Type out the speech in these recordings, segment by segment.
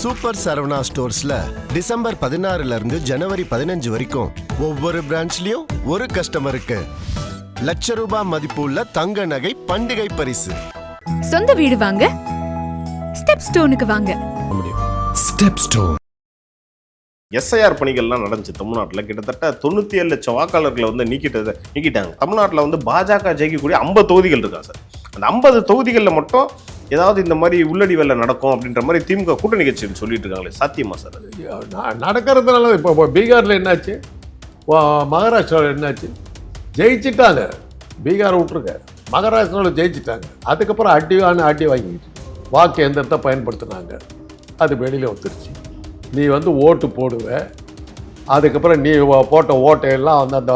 Super Saravana ஸ்டோர்ஸ்ல December 16 இருந்து ஜனவரி 15 வரைக்கும் ஒவ்வொரு பிரான்ச்லயும் ஒரு கஸ்டமருக்கு ₹1,00,000 மதிப்புள்ள தங்க நகை பண்டிகை பரிசு. சொந்த வீடு வாங்க ஸ்டெப் ஸ்டோனுக்கு வாங்க. Step stone. எஸ்ஐஆர் பணிகள்லாம் நடந்துச்சு தமிழ்நாட்டில். கிட்டத்தட்ட 97 லட்சம் வாக்காளர்களை வந்து நீக்கிட்டாங்க. தமிழ்நாட்டில் வந்து பாஜக ஜெயிக்கக்கூடிய 50 தொகுதிகள் இருக்கா சார். அந்த 50 தொகுதிகளில் மட்டும் ஏதாவது இந்த மாதிரி உள்ளடி வேலை நடக்கும் அப்படின்ற மாதிரி திமுக கூட்டணி கட்சிகள் சொல்லிட்டு இருக்காங்களே, சாத்தியமா சார்? நடக்கிறதுனால இப்போ பீகாரில் என்னாச்சு, மகாராஷ்டிராவில் என்னாச்சு, ஜெயிச்சிட்டாங்க. பீகாரை விட்டுருக்க, மகாராஷ்டிராவில் ஜெயிச்சிட்டாங்க. அதுக்கப்புறம் அடி வாங்கிட்டு வாக்கு எந்திரத்தை பயன்படுத்தினாங்க. அது வெளியில் வந்துருச்சு. நீ வந்து ஓட்டு போடுவ, அதுக்கப்புறம் நீ போட்ட ஓட்டையெல்லாம் வந்து அந்த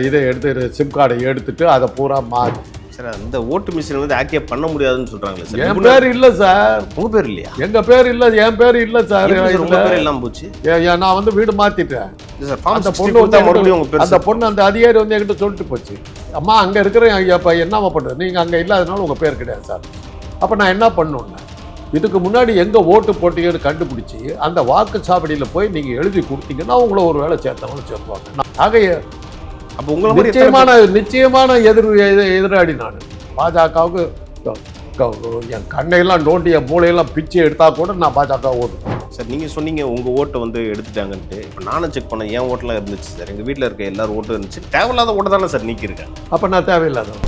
இதை எடுத்து சிம் கார்டை எடுத்துட்டு அதை பூரா மாறி சார். அந்த ஓட்டு மிஷின் வந்து ஆக்டிவேட் பண்ண முடியாதுன்னு சொல்றாங்களே சார். என் பேர் இல்லை சார். உங்க பேர் இல்லையா? எங்க பேர் இல்லை, என் பேர் இல்லை சார். உங்க பேர் எல்லாம் போச்சு. நான் வந்து வீடு மாத்திட்டேன். அந்த பொண்ணு அந்த அதிகாரி வந்து என்கிட்ட சொல்லிட்டு போச்சு, அம்மா அங்க இருக்கிறேன், அப்ப என்னம்மா பண்றது, நீங்க அங்க இல்லாதனால உங்க பேர் கிடையாது சார். அப்ப நான் என்ன பண்ணணும்னா, இதுக்கு முன்னாடி எங்க ஓட்டு போட்டீங்கன்னு கண்டுபிடிச்சி அந்த வாக்குச்சாவடியில் போய் நீங்க எழுதி கொடுத்தீங்கன்னா உங்களை ஒரு வேலை சேர்த்தவங்களும் சேர்த்துவாங்க. ஆக அப்போ உங்களை நிச்சயமான எதிராளி நான். பாஜகவுக்கு என் கண்ணையெல்லாம் நோண்டி என் மூளையெல்லாம் பிச்சை எடுத்தா கூட நான் பாஜக ஓட்டு சார். நீங்கள் சொன்னீங்க உங்கள் ஓட்டை வந்து எடுத்துட்டாங்கன்ட்டு. இப்போ நானும் செக் பண்ணேன், என் ஓட்டெலாம் இருந்துச்சு சார். எங்கள் வீட்டில் இருக்க எல்லாரும் ஓட்டு இருந்துச்சு. தேவையில்லாத ஓட்டை தானே சார் நீக்கியிருக்கேன். அப்போ நான் தேவையில்லாத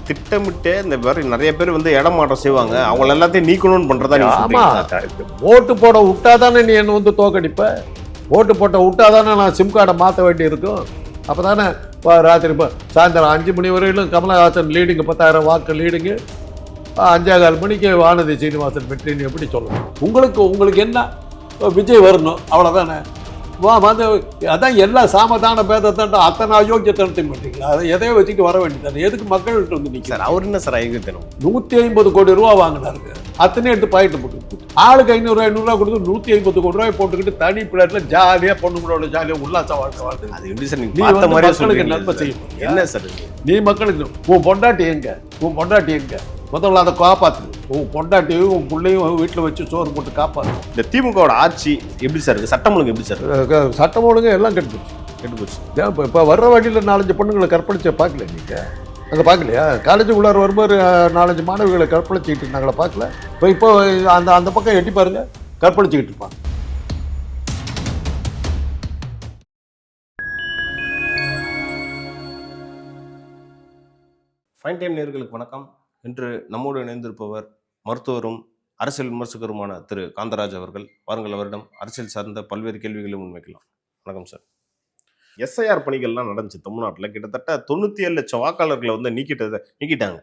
திட்டமிட்டு இந்த மாதிரி நிறைய பேர் வந்து இடம் மாற்றம் செய்வாங்க, அவங்கள எல்லாத்தையும் நீக்கணும்னு பண்றதா. ஆமா, ஓட்டு போட விட்டாதானே நீ என்ன வந்து தோக்கடிப்ப. ஓட்டு போட்ட விட்டாதானே நான் சிம் கார்டை மாற்ற வேண்டி இருக்கும். அப்போ தானே ராத்திரி சாயந்தரம் 5 மணி வரையிலும் கமலஹாசன் லீடிங்கு 10,000 வாக்கு லீடிங்கு, 5:15 மணிக்கு வானதி சீனிவாசன் வெற்றின்னு எப்படி சொல்லணும்? உங்களுக்கு என்ன, விஜய் வரணும் அவ்வளோதானே. வந்து அதான் எல்லா சாமதான பேதத்தண்டா அத்தனை அயோக்கியத்தனத்தையும் பண்ணிட்டீங்களா? அதை எதையோ வச்சுட்டு வர வேண்டியதானே. எதுக்கு மக்கள்கிட்ட வந்து நிற்க சார்? அவர் என்ன சார் அயோக்கியத்தனம்? 150 கோடி ரூபா வாங்கினாருங்க. அத்தனை எடுத்து பாயிட்டு போட்டு ஆளுக்கு 500 கொடுத்து 150 கோடி ரூபாய் போட்டுக்கிட்டு தனி பிள்ளைல ஜாலியாக பொண்ணுங்களோட ஜாலியாக உல்லாச வாழ்க்கை வாழ்க்கை. அது எப்படி சார்? நீ வந்து மக்களுக்கு நன்மை செய்யும். என்ன சார் நீ மக்களுக்கு உன் பொண்டாட்டி எங்க முதல்ல அதை காப்பாற்று. உன் பொண்டாட்டியும் உன் பிள்ளையும் வீட்டில் வச்சு சோறு போட்டு காப்பாற்று. இந்த திமுகவோட ஆட்சி எப்படி சார் இருக்குது? சட்டம் ஒழுங்கு எப்படி சார்? சட்டம் ஒழுங்கு எல்லாம் கெட்டுப்போச்சு. இப்போ வர்ற வழியில் 4-5 பொண்ணுங்களை கற்பழிச்ச பார்க்கல நீங்கள்? அங்கே பார்க்கலையா? காலேஜுக்குள்ளார வரும்போது 4-5 மாணவிகளை கற்பழிச்சிக்கிட்டு இருந்தாங்களா? பார்க்கல? இப்போ அந்த பக்கம் எட்டி பாருங்க, கற்பழிச்சிக்கிட்டு இருப்பாங்க. ஃபைன் டைம் நேயர்களுக்கு வணக்கம். இன்று நம்மோடு இணைந்திருப்பவர் மருத்துவரும் அரசியல் விமர்சகருமான திரு காந்தராஜ் அவர்கள். வாருங்கள், அவரிடம் அரசியல் சார்ந்த பல்வேறு கேள்விகளையும் முன்வைக்கலாம். வணக்கம் சார். எஸ்ஐஆர் பணிகள்லாம் நடந்துச்சு தமிழ்நாட்டில். கிட்டத்தட்ட 97 லட்சம் வாக்காளர்களை வந்து நீக்கிட்டாங்க.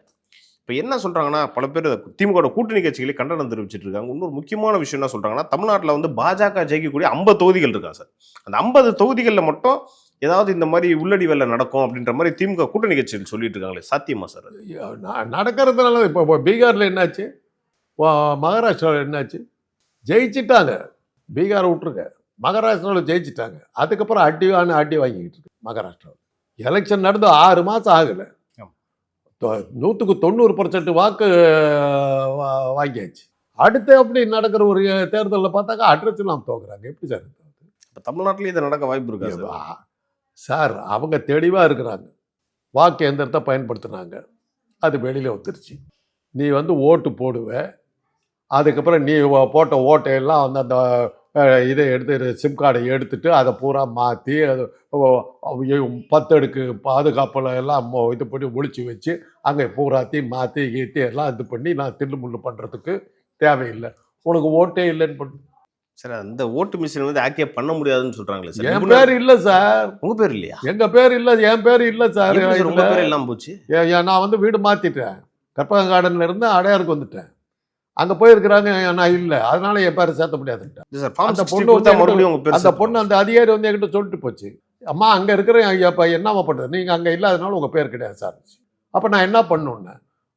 இப்போ என்ன சொல்கிறாங்கன்னா, பல பேர் திமுக கூட்டணி கட்சிகளை கண்டனம் தெரிவிச்சிட்டு இருக்காங்க. இன்னொரு முக்கியமான விஷயம் என்ன சொல்கிறாங்கன்னா, தமிழ்நாட்டில் வந்து பாஜக ஜெயிக்கக்கூடிய 50 தொகுதிகள் இருக்கா சார். அந்த 50 தொகுதிகளில் மட்டும் ஏதாவது இந்த மாதிரி உள்ளடி வேலை நடக்கும் அப்படின்ற மாதிரி திமுக கூட்டணி கட்சிகள் சொல்லிட்டு இருக்காங்களே, சாத்தியமா சார்? நடக்கிறதுனால இப்போ பீகாரில் என்னாச்சு, மகாராஷ்டிராவில் என்னாச்சு, ஜெயிச்சிட்டாங்க. பீகாரை விட்டுருக்க, மகாராஷ்டிராவில் ஜெயிச்சிட்டாங்க. அதுக்கப்புறம் அடி வாங்கிக்கிட்டு இருக்கு மகாராஷ்டிராவில். எலெக்ஷன் நடந்து 6 மாதம் ஆகலை, 100% வாக்கு வாங்கியாச்சு. அடுத்து அப்படி நடக்கிற ஒரு தேர்தலில் பார்த்தாக்கா அட்ரஸ்லாம் தோக்குறாங்க. எப்படி சார்? இப்போ தமிழ்நாட்டிலேயே இதை நடக்க வாய்ப்பு இருக்கா சார்? அவங்க தெளிவாக இருக்கிறாங்க. வாக்கு எந்திரத்தை பயன்படுத்தினாங்க, அது வெளியில் வந்துருச்சு. நீ வந்து ஓட்டு போடுவ, அதுக்கப்புறம் நீ போட்ட ஓட்டையெல்லாம் வந்து அந்த இதை எடுத்து சிம் கார்டை எடுத்துட்டு அதை பூரா மாற்றி அது 10 அடுக்கு பாதுகாப்பில் எல்லாம் இது பண்ணி ஒழிச்சு வச்சு அங்கே பூராத்தையும் மாற்றி கீத்தி எல்லாம் இது பண்ணி நான் தில்லு முள்ளு பண்ணுறதுக்கு தேவையில்லை. உனக்கு ஓட்டே இல்லைன்னு பண்ணு சார். அந்த ஓட்டு மிஷின் வந்து ஆக்டிவேட் பண்ண முடியாதுன்னு சொல்றாங்களே சார். என் பேர் இல்லை சார். உங்க பேர் இல்லையா? எங்க பேர் இல்லை, என் பேர் இல்லை சார். உங்க பேர் எல்லாம் போச்சு. நான் வந்து வீடு மாத்திட்டேன். கற்பக கார்டன்ல இருந்து அடையாருக்கு வந்துட்டேன். அங்க போயிருக்கிறாங்க, நான் இல்லை, அதனால என் பேரை சேர்த்த முடியாதுட்டேன். அந்த பொண்ணு அந்த அதிகாரி வந்து என்கிட்ட சொல்லிட்டு போச்சு, அம்மா அங்க இருக்கிறேன், அப்ப என்னம்மா பண்றது, நீங்க அங்க இல்லாதனால உங்க பேர் கிடையாது சார். அப்ப நான் என்ன பண்ணணும்னு,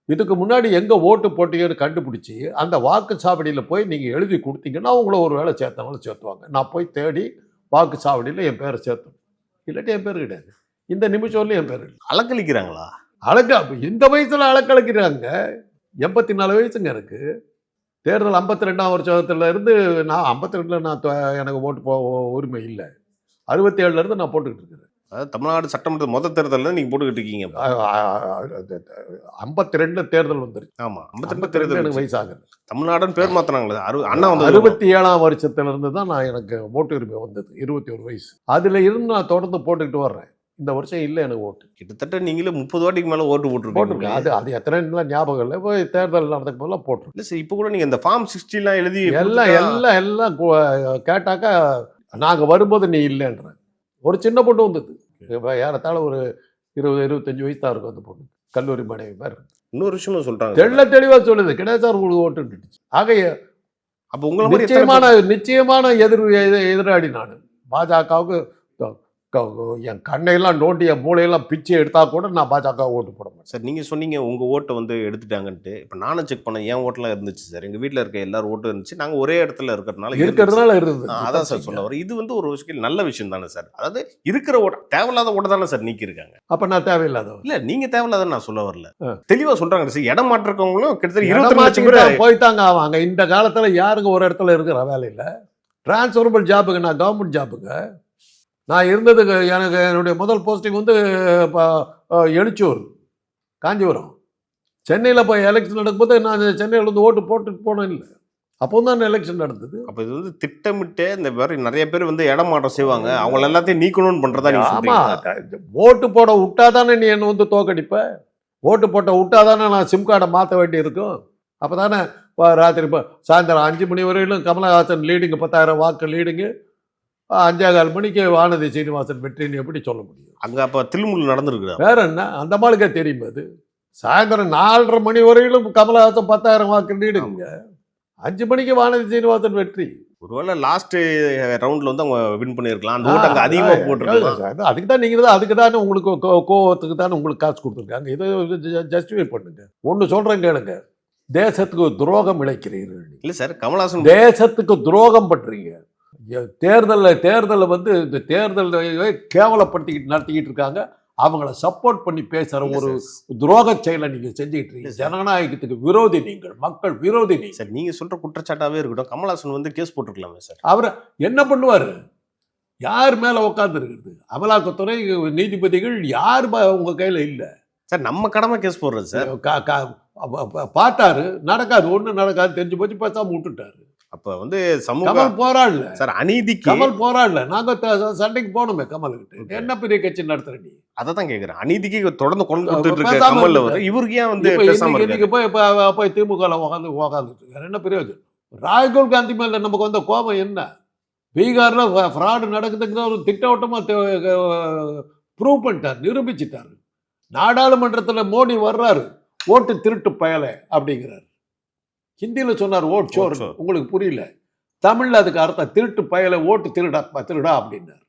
இதுக்கு முன்னாடி எங்க ஓட்டு போட்டீங்கன்னு கண்டுபிடிச்சி அந்த வாக்குச்சாவடியில் போய் நீங்க எழுதி கொடுத்தீங்கன்னா உங்களை ஒரு வேலை சேர்த்தவங்களும் சேர்த்துவாங்க. நான் போய் தேடி வாக்குச்சாவடியில் என் பேரை சேர்த்தேன். இல்லாட்டி என் பேர் கிடையாது. இந்த நிமிஷம்ல என் பேர் இல்லை. அலக்களிக்கிறாங்களா? இந்த வயசுல அலக்களிக்கிறாங்க. 84 வயசுங்க எனக்கு. தேர்தல் 52ஆம் வருஷத்துல இருந்து நான் 52ல நான் எனக்கு ஓட்டு உரிமை இல்லை. 67ல இருந்து நான் போட்டுக்கிட்டு இருக்கிறேன். அதாவது தமிழ்நாடு சட்டமன்ற முதல் தேர்தலில் நீங்க போட்டுக்கிட்டு இருக்கீங்க. 52 தேர்தல் வந்துருச்சு. ஆமா, 52 தேர்தல் எனக்கு வயசாகுது. தமிழ்நாடுன்னு பேர் மாத்தினாங்களே அண்ணா வந்து 67ஆம் வருஷத்துல இருந்து தான் நான் எனக்கு ஓட்டு உரிமை வந்தது. 21 வயசு. அதுல இருந்து நான் தொடர்ந்து போட்டுக்கிட்டு வர்றேன். இந்த வருஷம் இல்லை எனக்கு ஓட்டு. கிட்டத்தட்ட நீங்களே 30 வாட்டிக்கு மேல ஓட்டு போட்டுருக்கீங்க. அது எத்தனை ஞாபகம் இல்லை. போய் தேர்தல் நடந்ததுக்கு போதெல்லாம் போட்டுருக்கேன். இல்லை சார், இப்போ கூட நீங்க இந்த ஃபார்ம் 60 எழுதி எல்லாம் கேட்டாக்கா நாங்க வரும்போது நீ இல்லைன்ற ஒரு சின்ன பொண்ணு வந்தது. ஏறத்தாழ ஒரு 20-25 வயசு தான் இருக்கும் அந்த பொண்ணு. கல்லூரி மனைவி மாதிரி. இன்னொரு விஷயமும் சொல்றாங்க, தெளிவா சொல்லுது, கிடையாது சார் உங்களுக்கு ஓட்டு. ஆக அப்ப உங்களை நிச்சயமான எதிராளி நான். பாஜகவுக்கு என் கண்ணையெல்லாம் நோண்டி என் மூளையெல்லாம் பிச்சை எடுத்தா கூட நான் பாஜக ஓட்டு போட மாட்டேன். சார், நீங்க சொன்னீங்க உங்க ஓட்டை வந்து எடுத்துட்டாங்கன்ட்டு. இப்போ நானும் செக் பண்ணேன், என் ஓட்டெல்லாம் இருந்துச்சு சார். எங்க வீட்டில் இருக்க எல்லாரும் ஓட்டு இருந்துச்சு. நாங்க ஒரே இடத்துல இருக்கிறதுனால இருந்தது. அதான் சார் சொல்ல வர. இது வந்து ஒரு விஷயம் நல்ல விஷயம் தானே சார். அதாவது இருக்கிற ஓட்ட, தேவையில்லாத ஓட்ட தானே சார் நீக்கி இருக்காங்க. அப்ப நான் தேவையில்லாத இல்ல, நீங்க தேவையில்லாத நான் சொல்ல வரல. தெளிவா சொல்றாங்க சார். இடம் மாற்றிருக்கவங்களும் கிட்டத்தட்ட 20 லட்சம் பேர் போய்த்தாங்க ஆவாங்க. இந்த காலத்துல யாருங்க ஒரு இடத்துல இருக்கிற வேலையில டிரான்ஸ்ஃபரபிள் ஜாபுங்க. நான் கவர்மெண்ட் ஜாபுங்க. நான் இருந்ததுக்கு எனக்கு என்னுடைய முதல் போஸ்டிங் வந்து எழுச்சூர், காஞ்சிபுரம். சென்னையில் போய் எலெக்ஷன் நடக்கும்போது நான் சென்னையில் வந்து ஓட்டு போட்டுட்டு போனேன். இல்லை, அப்போ தான் எலெக்ஷன் நடந்தது. அப்போ இது வந்து திட்டமிட்டு இந்த மாதிரி நிறைய பேர் வந்து இடம் மாற்றம் செய்வாங்க. அவங்கள எல்லாத்தையும் நீக்கணும்னு பண்றதா? ஆமாம், ஓட்டு போட விட்டாதானே நீ என்னை வந்து தோக்கடிப்ப. ஓட்டு போட்ட விட்டாதானே நான் சிம் கார்டை மாற்ற வேண்டி இருக்கும். அப்போ தானே ராத்திரி இப்போ சாயந்தரம் 5 மணி வரையிலும் கமலஹாசன் லீடிங்கு, 10,000 வாக்கு லீடிங்கு. 5:15 மணிக்கு வானதி சீனிவாசன் வெற்றின்னு எப்படி சொல்ல முடியும்? அங்க அப்ப தில்முல் நடந்திருக்கு. வேற என்ன, அந்த மாளுக்கே தெரியும். அது சாயந்தரம் 4:30 மணி வரையிலும் கமலஹாசன் 10,000 வாக்கு லீடுங்க. 5 மணிக்கு வானதி சீனிவாசன் வெற்றி. ஒருவேளை லாஸ்ட் ரவுண்ட்ல வந்து அவங்க வின் பண்ணிருக்கலாம். அந்த ஓட்டு அங்க அதிகமா போட்டுருக்காங்க. அதுக்கு தான் நீங்க தான், அதுக்கு தானே உங்களுக்கு கோவத்துக்கு தானே உங்களுக்கு காசு கொடுத்துருக்காங்க. இதை ஜஸ்டிஃபை பண்ணுங்க. ஒன்று சொல்றேன் கேளுங்க, தேசத்துக்கு துரோகம் இழைக்கிறீர்கள். இல்ல சார், கமலஹாசன் தேசத்துக்கு துரோகம் பண்றீங்க. தேர்தலில் வந்து இந்த தேர்தலை கேவலப்படுத்திக்கிட்டு நடத்திக்கிட்டு இருக்காங்க. அவங்கள சப்போர்ட் பண்ணி பேசுற ஒரு துரோக செயலை நீங்க செஞ்சுக்கிட்டு இருக்கீங்க. ஜனநாயகத்துக்கு விரோதி நீங்கள், மக்கள் விரோதி நீங்க. சார், நீங்க சொல்ற குற்றச்சாட்டாவே இருக்கட்டும், கமலஹாசன் வந்து கேஸ் போட்டுருக்கலாமே சார். அவர் என்ன பண்ணுவாரு? யார் மேல உட்கார்ந்து இருக்குது? அமலாக்கத்துறை, நீதிபதிகள் யார் உங்க கையில இல்ல சார். நம்ம கடமை கேஸ் போடுறது சார். பார்த்தாரு, நடக்காது, ஒண்ணு நடக்காது தெரிஞ்சு போச்சு, பேசாம விட்டுட்டாரு. அப்ப வந்து சமூக கமல் போராடல சார், அநீதிக்கு கமல் போராடல. நாங்க சண்டைக்கு போனோமே கமல்கிட்ட. என்ன பெரிய கட்சி நடத்துற நீ? அதான் கேக்குறேன். அநீதிக்கு தொடர்ந்து கொண்டு கொடுத்துட்டு இருக்க கமல்ல வந்து இவருக்கு ஏன் வந்து இன்னைக்கு போய் திமுக உட்காந்துட்டு என்ன பிரயோஜனம்? ராகுல் காந்தி மேல நமக்கு வந்த கோபம் என்ன? பீகார்ல ஃப்ராடு நடக்குதுங்கிற ஒரு திட்டவட்டமா ப்ரூவ் பண்ணிட்டார், நிரூபிச்சிட்டாரு. நாடாளுமன்றத்துல மோடி வர்றாரு, ஓட்டு திருட்டு பயலை அப்படிங்கிறார். ஹிந்தியில் சொன்னார் ஓட் சோர், உங்களுக்கு புரியல. தமிழ்ல அதுக்கு அர்த்தம் திருட்டு பயலை, ஓட்டு திருடா அப்படின்னாரு.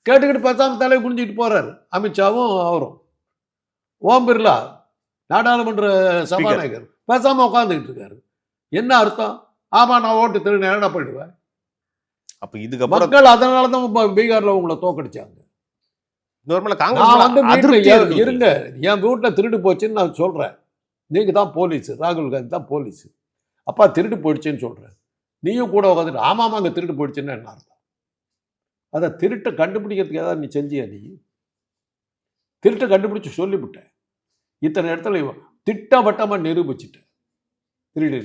கேட்டுக்கிட்டு பேசாம தலையை குனிஞ்சிட்டு போறாரு. அமித்ஷாவும் அவரும். ஓம் பிர்லா நாடாளுமன்ற சபாநாயகர் பேசாம உட்காந்துக்கிட்டு இருக்காரு. என்ன அர்த்தம்? ஆமா, நான் ஓட்டு திருட என்ன போயிடுவேன். அப்ப இதுக்கு மக்கள் அதனாலதான் பீகார்ல உங்களை தோக்கடிச்சாங்க. இருங்க, என் வீட்டுல திருடு போச்சுன்னு நான் சொல்றேன். நீங்க தான் போலீஸ், ராகுல் காந்தி தான் போலீஸ். அப்பா திருடு போயிடுச்சுன்னு சொல்றேன். நீயும் கூட உட்காந்துட்டு ஆமாமா அங்கே திருட்டு போயிடுச்சுன்னு என்ன அர்த்தம்? அதை திருட்டை கண்டுபிடிக்கிறதுக்கு ஏதாவது நீ செஞ்சியா? நீ திருட்டை கண்டுபிடிச்சு சொல்லிவிட்டேன். இத்தனை இடத்துல திட்டவட்டமாக நிரூபிச்சுட்டேன் திருடி.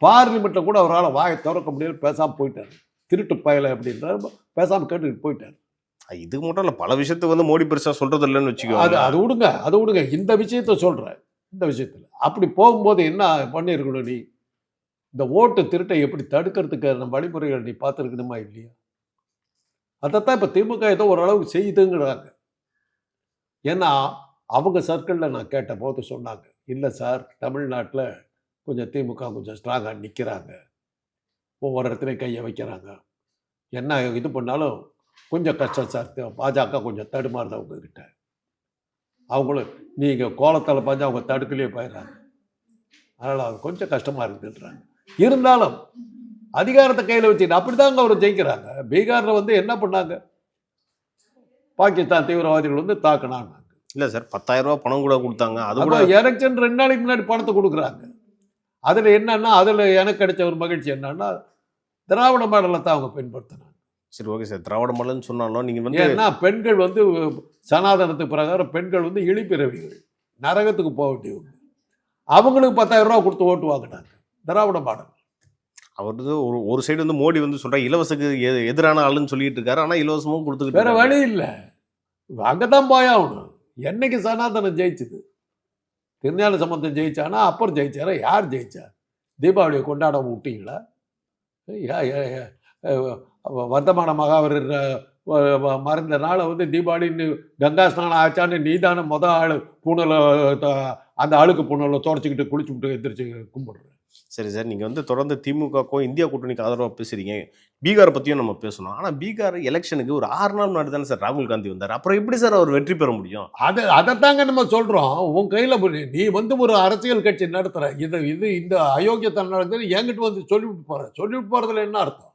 பார்லிமெண்ட்ல கூட அவரால் வாயை திறக்க முடியாது, பேசாமல் போயிட்டாரு. திருட்டு பயலை அப்படின்றாரு, பேசாமல் கேட்டுக்கிட்டு போயிட்டாரு. இதுக்கு மட்டும் இல்லை, பல விஷயத்துக்கு வந்து மோடி பெருசாக சொல்றது இல்லைன்னு வச்சுக்கோ. அது விடுங்க. இந்த விஷயத்த சொல்கிறேன். இந்த விஷயத்தில் அப்படி போகும்போது என்ன பண்ணியிருக்கணும்? நீ இந்த ஓட்டு திருட்டை எப்படி தடுக்கிறதுக்கான வழிமுறைகள் நீ பார்த்துருக்கணுமா இல்லையா? அதைத்தான் இப்போ திமுக ஏதோ ஓரளவுக்கு செய்யுதுங்கிறாங்க. ஏன்னா அவங்க சர்க்கிளில் நான் கேட்ட போது சொன்னாங்க, இல்லை சார், தமிழ்நாட்டில் கொஞ்சம் திமுக கொஞ்சம் ஸ்ட்ராங்காக நிற்கிறாங்க, ஒவ்வொரு இடத்துலையும் கையை வைக்கிறாங்க, என்ன இது பண்ணாலும் கொஞ்சம் கஷ்டம் சார், பாஜக கொஞ்சம் தடுமாறுது அவங்கக்கிட்ட. அவங்களும் நீங்கள் கோலத்தில் பார்த்து அவங்க தடுக்கலையே போயிடுறாங்க, அதனால் அவங்க கொஞ்சம் கஷ்டமாக இருக்குதுன்றாங்க. இருந்தாலும் அதிகாரத்தை கையில் வச்சுக்கிட்டு அப்படி தாங்க அவர் ஜெயிக்கிறாங்க. பீகாரில் வந்து என்ன பண்ணாங்க? பாகிஸ்தான் தீவிரவாதிகள் வந்து தாக்கினாங்க. இல்ல சார் 10,000 ரூபாய் பணம் கூட கொடுத்தாங்க. அது கூட எலெக்ஷன் 2 நாளைக்கு முன்னாடி பணத்தை கொடுக்குறாங்க. அதுல என்னன்னா, அதுல எனக்கு கிடைச்ச ஒரு மகிழ்ச்சி என்னன்னா, திராவிட மாடலை தான் அவங்க பின்பற்றினாங்க. சரி ஓகே சார். திராவிட மாடல்னு சொன்னாலும் நீங்க வந்து ஏன்னா பெண்கள் வந்து சனாதனத்துக்கு பிரகாரம் பெண்கள் வந்து இழிப்பிறவிகள், நரகத்துக்கு போக வேண்டியவங்க. அவங்களுக்கு 10,000 ரூபா கொடுத்து ஓட்டு வாங்கினாங்க திராவிட மாடல். அவர் வந்து ஒரு சைடு வந்து மோடி வந்து சொல்ற இலவசக்கு எதிரான ஆளுன்னு சொல்லிட்டு இருக்காரு. ஆனா இலவசமும் கொடுத்துக்கிட்டு வேற வழி இல்லை, அங்கதான் போயாகணும். என்னைக்கு சனாதனம் ஜெயிச்சுது? திருஞான சம்பந்தம் ஜெயிச்சானா? அப்புறம் ஜெயிச்சாரா? யார் ஜெயிச்சா? தீபாவளியை கொண்டாட விட்டீங்களா? வர்த்தமான மகாவீரர் மறைந்த நாளை வந்து தீபாவளின்னு கங்கா ஸ்நானம் ஆச்சான்னு நீதான ஆள் பூனலை அந்த அழுக்கு பூனலை தொடச்சிக்கிட்டு குளிச்சுக்கிட்டு எந்திரிச்சு கும்பிடுறேன். சரி சார். நீங்கள் வந்து தொடர்ந்து திமுகக்கும் இந்தியா கூட்டணிக்கு ஆதரவாக பேசுகிறீங்க. பீகாரை பற்றியும் நம்ம பேசணும். ஆனால் பீகார் எலெக்ஷனுக்கு ஒரு 6 நாள் முன்னாடி தானே சார் ராகுல் காந்தி வந்தார். அப்புறம் எப்படி சார் அவர் வெற்றி பெற முடியும்? அதைத்தாங்க நம்ம சொல்கிறோம். உன் கையில் நீ வந்து ஒரு அரசியல் கட்சி நடத்துகிற, இந்த அயோக்கியத்தனம் நடக்குது என்கிட்ட வந்து சொல்லிவிட்டு போகிறதுல என்ன அர்த்தம்?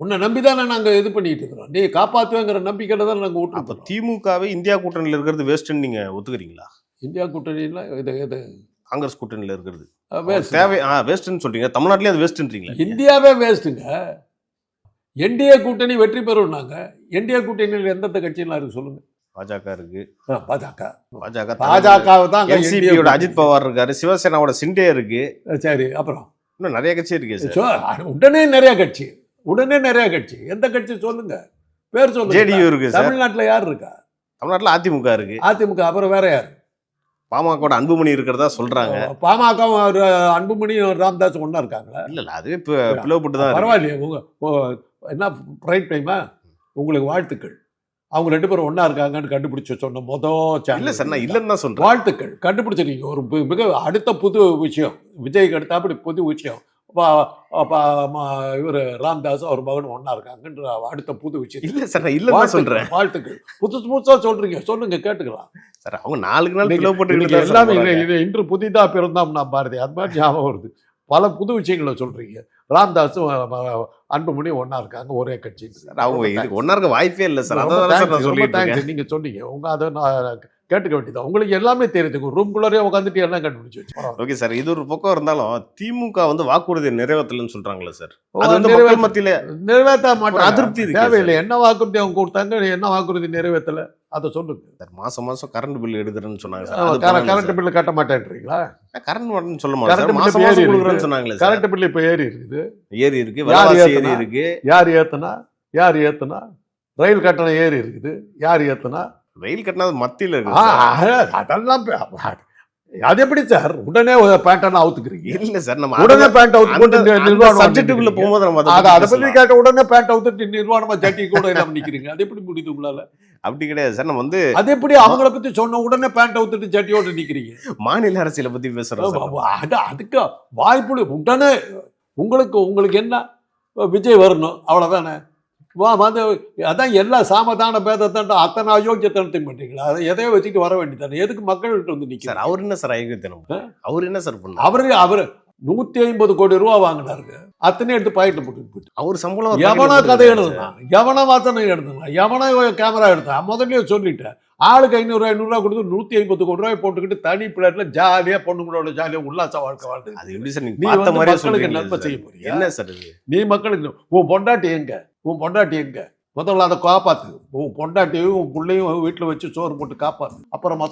உன்னை நம்பி தானே நாங்கள் இது பண்ணிட்டு இருக்கிறோம். நீ காப்பாற்றுவேங்கிற நம்பிக்கையில் தான் நாங்கள் விட்டு. அப்போ திமுகவே இந்தியா கூட்டணியில் இருக்கிறது வேஸ்ட்டுன்னு நீங்கள் ஒத்துக்கிறீங்களா? இந்தியா கூட்டணியில் இது காங்கிரஸ் கூட்டணியில் இருக்கிறது தேவை வேஸ்ட்னு சொல்றீங்க. தமிழ்நாட்டிலே அது வேஸ்ட்ன்றீங்களா? இந்தியாவே வேஸ்ட்டுங்க. என்டிஏ கூட்டணி வெற்றி பெறும்னாங்க. என்டிஏ கூட்டணியில் எந்தெந்த கட்சியெல்லாம் இருக்கு சொல்லுங்க? பாஜக இருக்கு. பாஜக தான். என்சிபியோட அஜித் பவார் இருக்காரு. சிவசேனாவோட சிண்டே இருக்கு. சரி, அப்புறம் இன்னும் நிறைய கட்சி இருக்கு சார். உடனே நிறைய கட்சி. எந்த கட்சி சொல்லுங்க, பேர் சொல்லுங்க. ஜேடியு இருக்கு. தமிழ்நாட்டில் யார் இருக்கா? தமிழ்நாட்டில் அதிமுக இருக்கு. அதிமுக அப்புறம் வேற யாரு? பாமக அன்புமணி இருக்கிறதா சொல்றாங்க. பாமக அன்புமணி ராமதாஸ் ஒன்னா இருக்காங்களா? இல்ல அதுவே பிளவுபட்டு தான். பரவாயில்லையே. என்ன பிரைட் டைமா? உங்களுக்கு வாழ்த்துக்கள். அவங்க 2 பேரும் ஒன்னா இருக்காங்கன்னு கண்டுபிடிச்சு சொன்ன இல்ல சார், நான் இல்லைன்னு தான் சொல்றேன். வாழ்த்துக்கள். கண்டுபிடிச்சிருக்கீங்க. ஒரு மிக அடுத்த புது விஷயம். விஜய்க்கு அடுத்த அப்படி புது விஷயம். இவர் ராம்தாஸ் அவர் மகன் ஒன்னா இருக்காங்கன்ற அடுத்த புது விஷயம். இல்ல சார், நான் இல்ல சொல்றேன். வாழ்த்துக்கள். புதுசா சொல்றீங்க, சொல்லுங்க கேட்டுக்கலாம் சார். அவங்க 4 நாள் எல்லாமே இன்று புதிதா பிறந்தோம்னா பாரதி, அது மாதிரி ஞாபகம் வருது. பல புது விஷயங்களை சொல்றீங்க. ராம்தாஸும் அன்புமணி ஒன்னா இருக்காங்க, ஒரே கட்சி. அவங்க ஒன்னா இருக்க வாய்ப்பே இல்லை சார். நீங்க சொன்னீங்க. உங்க அதை நான் கேட்டுக்க வேண்டியதான். உங்களுக்கு எல்லாமே தெரியுது. ரூம்குள்ளே உட்காந்துட்டு எல்லாம் கண்டுபிடிச்சு வச்சு. Okay sir. இது ஒரு பக்கம் இருந்தாலும் திமுக வந்து வாக்குறுதி நிறைவேற்றலன்னு சொல்றாங்களே சார். அது வந்து மக்கள் மத்தியில நிறைவேற்ற மாட்டேன், அதிருப்தி தேவையில்லை. என்ன வாக்குறுதி அவங்க கொடுத்தாங்க? என்ன வாக்குறுதி நிறைவேற்றல அதை சொல்லுங்க சார். மாசம் கரண்ட் பில் எடுக்கிறேன்னு சொன்னாங்க சார். கரண்ட் பில் கட்ட மாட்டேன்றீங்களா? கரண்ட் மட்டும் சொல்ல மாட்டேன், மாசம் கொடுக்குறேன்னு சொன்னாங்களே. கரண்ட் பில் இப்ப ஏறி இருக்குது. ஏறி இருக்கு. யார் ஏத்துனா? ரயில் கட்டணம் ஏறி இருக்குது. யார் ஏத்துனா? ரயில் கட்டினா மத்தியில் இருக்கு. அதெல்லாம் அது எப்படி சார் உடனே பேண்டன் அவுத்துக்கிறீங்க? இல்ல சார், நம்ம உடனே பேண்ட் அவுத்து நிர்வாணம் சப்ஜெக்ட்டுக்குள்ள போகும்போது நம்ம அதை பத்தி கேட்ட உடனே பேண்ட் அவுத்துட்டு நிர்வாணமா ஜட்டி கூட இல்லாம நிக்கிறீங்க. அது எப்படி முடியுது உங்களால? அப்படி கிடையாது சார். நம்ம வந்து அது எப்படி அவங்கள பத்தி சொன்ன உடனே பேண்ட் அவுத்துட்டு ஜட்டியோட நிக்கிறீங்க? மாநில அரசியலை பத்தி பேசுறோம். அதுக்கு வாய்ப்பு உடனே உங்களுக்கு என்ன விஜய் வரணும் அவ்வளவுதானே. அதான் எல்லா சாமதான பேதத்தாண்ட அத்தனை அயோக்கியத்தனத்தையும் பண்றீங்களா? அதை எதையோ வச்சுட்டு வர வேண்டியதானே. எதுக்கு மக்கள்கிட்ட வந்து நிற்கிறார்? அவர் என்ன சார் அயோக்கியத்தனம்? அவர் என்ன சார் பண்ண? அவர் 150 கோடி ரூபா வாங்கினாருங்க. அத்தனை எடுத்து பாயிண்ட் போட்டு அவர் சம்பளம் எவனா கதை எழுதுனா, எவனா வாசனை எழுதுனா, எவனா கேமரா எடுத்தா? முதல்ல சொல்லிட்டேன். ஆளுக்கு 500 கொடுத்து 150 கோடி ரூபாய் போட்டுக்கிட்டு தனி பிளேட்ல ஜாலியா பொண்ணுங்களோட ஜாலியா உல்லாச வாழ்க்கை வாழ்க்கை. அது எப்படி சார்? நீ மக்களுக்கு நன்மை செய்ய போறீங்க? என்ன சார் நீ மக்களுக்கு உன் பொண்டாட்டி எங்க? முதல்ல அதை காப்பாத்து. உன் பொண்டாட்டியும் உன் பிள்ளையும் வீட்டுல வச்சு சோறு போட்டு காப்பாத்து. அப்புறம்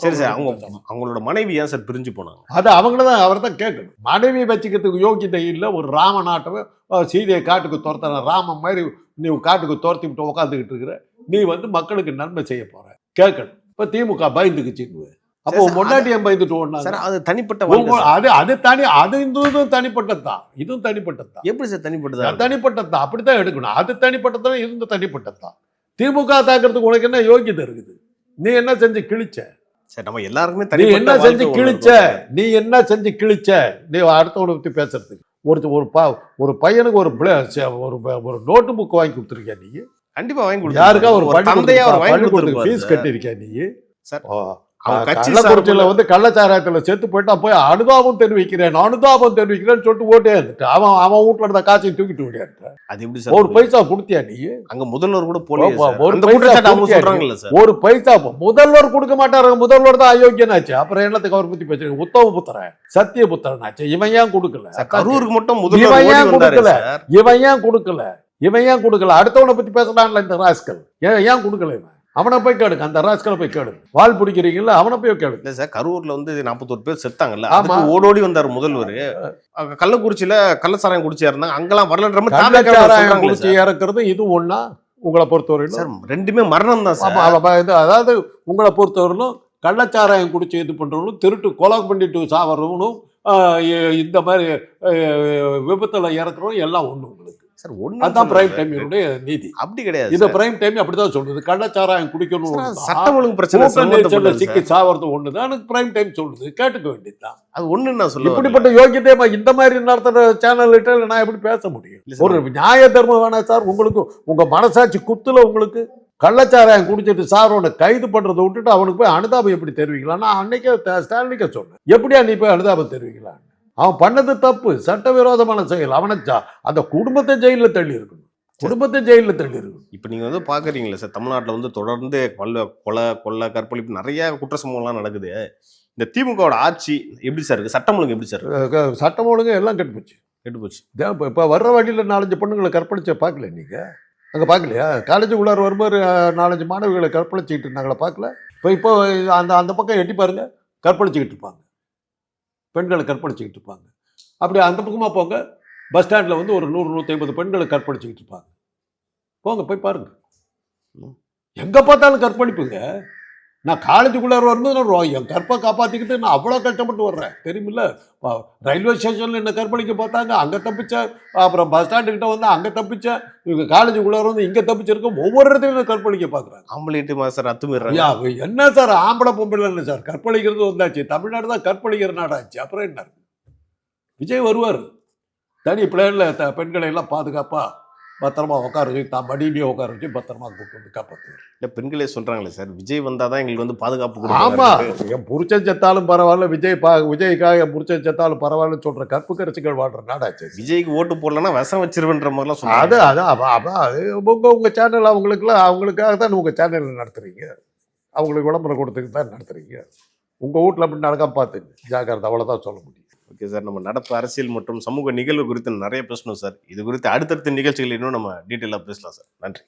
அவங்களோட மனைவி ஏன் சார் பிரிஞ்சு போனாங்க? அது அவங்களதான் அவர் தான் கேட்கணும். மனைவியை வச்சுக்கிறதுக்கு யோகியதை இல்லை. ஒரு ராமநாட்டை சீதையை காட்டுக்கு துரத்த ராமன் மாதிரி நீ காட்டுக்கு துரத்தி விட்டு உட்காந்துக்கிட்டு இருக்கிற. நீ வந்து மக்களுக்கு நன்மை செய்ய போற கேட்கணும். இப்ப திமுக பயந்துக்குச்சு. அப்போ பொண்டாட்டியம் பயந்துட்டு ஓடினாங்க. அது தனிப்பட்ட இதுவும் தனிப்பட்டதுதான். இதுவும் தனிப்பட்டதுதான். எப்படி சார் தனிப்பட்டது? தனிப்பட்டதுதான். அப்படித்தான் எடுக்கணும். அது தனிப்பட்டதான், இதுவும் தனிப்பட்டதுதான். திமுக தாக்குறதுக்கு உனக்கு என்ன யோகியதை இருக்குது? நீ என்ன செஞ்சு கிழிச்ச? சரி, நம்ம எல்லாருக்குமே நீ என்ன செஞ்சு கிழிச்ச? நீ அடுத்தவனை பத்தி பேசுறதுக்கு ஒரு பையனுக்கு ஒரு நோட்டு புக் வாங்கி கொடுத்துருக்கியா? நீ கண்டிப்பா வாங்கி கொடுத்து யாருக்கா ஒரு பள்ளிக்கூடத்துக்கு ஃபீஸ் கட்டிருக்கியா? நீ அவங்க கட்சி கள்ளக்குறிச்சியில சார்புல வந்து கள்ளச்சாராயத்துல செத்து போயிட்டா போய் அனுதாபம் தெரிவிக்கிறேன்னு சொல்லிட்டு ஓட்டே இருந்துட்டு அவன் வீட்டுல இருந்த காய்ச்சல் தூக்கிட்டு ஓடியாரு. அது எப்படி ஒரு சார் பைசா கொடுத்தியா நீ? அங்க முதல்வர் கூட போலியே ஒரு சார். அந்த பைசா குற்றச்சாட்டு அவங்க கொடுத்தியா சொல்றாங்கல்ல சார். ஒரு பைசா முதல்வர் கொடுக்க மாட்டாரு. முதல்வர் தான் அயோக்கியனாச்சு. அப்புறம் என்னத்துக்கு அவர் பத்தி பேசுறீங்க? உத்தம புத்திரன் சத்திய புத்திரன் ஆச்சு. இவன் ஏன் கொடுக்கல? சார், கரூருக்கு மட்டும் இவன் முதல்வர் ஓடி ஏன் வந்தாரு கொடுக்கல? சார். இவன் ஏன் கொடுக்கல? அடுத்தவனை பத்தி பேசலாம்ல இந்த ராஸ்கல். ஏன் கொடுக்கல இவன்? அவனை போய் கேடுங்க, அந்த ராஸ்கலை போய் கேடுங்க. வால் பிடிக்கிறீங்கல்ல, அவனை போய் கேடுங்க. இல்ல சார், கரூர்ல வந்து 41 பேர் செத்தாங்கல்ல, ஆமா. அதுக்கு ஓடோடி வந்தார் முதல்வர். கள்ளக்குறிச்சியில கள்ளச்சாராயம் குடிச்சு இருந்தாங்க, அங்கெல்லாம் வரலன்ற மாதிரி கள்ளச்சாராயம் சொல்றாங்களே குடிச்சு சார். இறக்குறது இது ஒண்ணா உங்களை பொறுத்தவரையிலும்? சார், ரெண்டுமே மரணம் தான் சார். அதாவது உங்களை பொறுத்தவரையிலும் கள்ளச்சாராயம் குடிச்சு இது பண்றவங்களும், திருட்டு கொலை பண்ணிட்டு சாவறவங்களும், இந்த மாதிரி விபத்துல இறக்குறவங்க எல்லாம் ஒண்ணு உங்களுக்கு. சார், ஒண்ணு அதான் பிரைம் டைமினுடைய நீதி. அப்படி கிடையாது இந்த சார். பிரைம் டைம் அப்படிதான் சொல்லுது. கள்ளச்சாராயம் குடிக்கணும், சட்டம் ஒழுங்கு பிரச்சனை சிக்கி சாவறது ஒண்ணுதான் பிரைம் டைம் சொல்லுது. கேட்டுக்க வேண்டியதுதான். அது ஒண்ணு நான் சொல்லுவேன். இப்படிப்பட்ட யோகியதை இந்த மாதிரி நடத்துற சேனல் நான் எப்படி பேச முடியும்? ஒரு நியாய தர்மம் வேணாம் சார் உங்களுக்கு? உங்க மனசாட்சி குத்துல உங்களுக்கு? கள்ளச்சாராயம் குடிச்சிட்டு சாரோனை கைது பண்றதை விட்டுட்டு அவனுக்கு போய் அனுதாபம் எப்படி தெரிவிக்கலாம்? நான் அன்னைக்கே ஸ்டாலினுக்கே சொன்னேன், எப்படியா நீ போய் அனுதாபம் தெரிவிக்கலாம்? அவன் பண்ணது தப்பு, சட்டவிரோதமான செயல். அவனை அந்த குடும்பத்தை ஜெயிலில் தள்ளி இருக்கணும். இப்ப நீங்க வந்து பாக்குறீங்களா சார், தமிழ்நாட்டுல வந்து தொடர்ந்து கொலை கற்பழிப்பு நிறைய குற்ற சம்பவம்லாம் நடக்குது. இந்த திமுகவோட ஆட்சி எப்படி சார் இருக்கு? சட்டம் ஒழுங்கு எப்படி சார் இருக்கு? சட்டம் ஒழுங்கு எல்லாம் கெட்டு போச்சு. இப்போ வர்ற வழியில் 4 பொண்ணுங்களை கற்பழிச்ச பார்க்கல நீங்க? அங்கே பார்க்கலையா? காலேஜுக்குள்ளார வரும்போது 4 மாணவிகளை கற்பழிச்சிக்கிட்டு இருந்தாங்களா? பார்க்கல? இப்போ அந்த பக்கம் எட்டி பாருங்க, கற்பழிச்சிக்கிட்டு இருப்பாங்க, பெண்களை கற்பழிச்சிக்கிட்டு இருப்பாங்க. அப்படி அந்த பக்கமாக போங்க, பஸ் ஸ்டாண்டில் வந்து ஒரு 100-150 பெண்களை கற்பழிச்சிக்கிட்டு இருப்பாங்க. போங்க போய் பாருங்க, எங்கே பார்த்தாலும் கற்பழிப்புங்க. நான் காலேஜுக்குள்ளார வரும்போது நான் என் கற்பை காப்பாற்றிக்கிட்டு நான் அவ்வளோ கஷ்டப்பட்டு வர்றேன் தெரியுமில்ல. ரயில்வே ஸ்டேஷனில் என்ன கற்பழிக்க பார்த்தாங்க, அங்கே தப்பிச்சேன். அப்புறம் பஸ் ஸ்டாண்டுக்கிட்ட வந்து அங்கே தப்பிச்சேன். இவங்க காலேஜுக்குள்ளார வந்து இங்கே தப்பிச்சிருக்கோம். ஒவ்வொரு இடத்துலையும் கற்பழிக்க பார்க்குறாங்க. ஆம்பளைட்டு சார் அத்துமீறாங்க. என்ன சார் ஆம்பளை பொம்பளை இல்லை சார், கற்பழிக்கிறது வந்தாச்சு. தமிழ்நாடு தான் கற்பழிக்கிற நாடாச்சு. அப்புறம் என்ன? விஜய் வருவார் தனி பிளேனில் பெண்களை எல்லாம் பாதுகாப்பாக பத்திரமா உட்கார வச்சு, தான் மடியிலேயே உட்கார வச்சு பத்திரமா கூப்பிட்டு வந்து காப்பாற்றுவார். இல்லை, பெண்களே சொல்றாங்களே சார், விஜய் வந்தாதான் எங்களுக்கு வந்து பாதுகாப்பு. ஆமா, என் புருஷன் செத்தாலும் பரவாயில்ல, விஜய்க்காக என் புருஷன் செத்தாலும் பரவாயில்லன்னு சொல்ற கற்பு கரைச்சிகள் வாழ்ற நாடாச்சு. விஜய்க்கு ஓட்டு போடலன்னா விஷம் வச்சிருவன்ற மாதிரிலாம் சொல்றாங்க. உங்க சேனல் அவங்களுக்காக தான் உங்க சேனல் நடத்துறீங்க. அவங்களுக்கு விளம்பரம் கொடுத்துக்கு தான் நடத்துறீங்க. உங்க வீட்டில் அப்படி நடக்காம பார்த்துங்க, ஜாக்கிரதை. அவ்வளோதான் சொல்ல முடியும். ஓகே சார், நம்ம நடப்பு அரசியல் மற்றும் சமூக நிகழ்வு குறித்து நிறைய பேசணும் சார். இது குறித்து அடுத்தடுத்த நிகழ்ச்சிகள் இன்னும் நம்ம டீட்டெயிலாக பேசலாம் சார். நன்றி.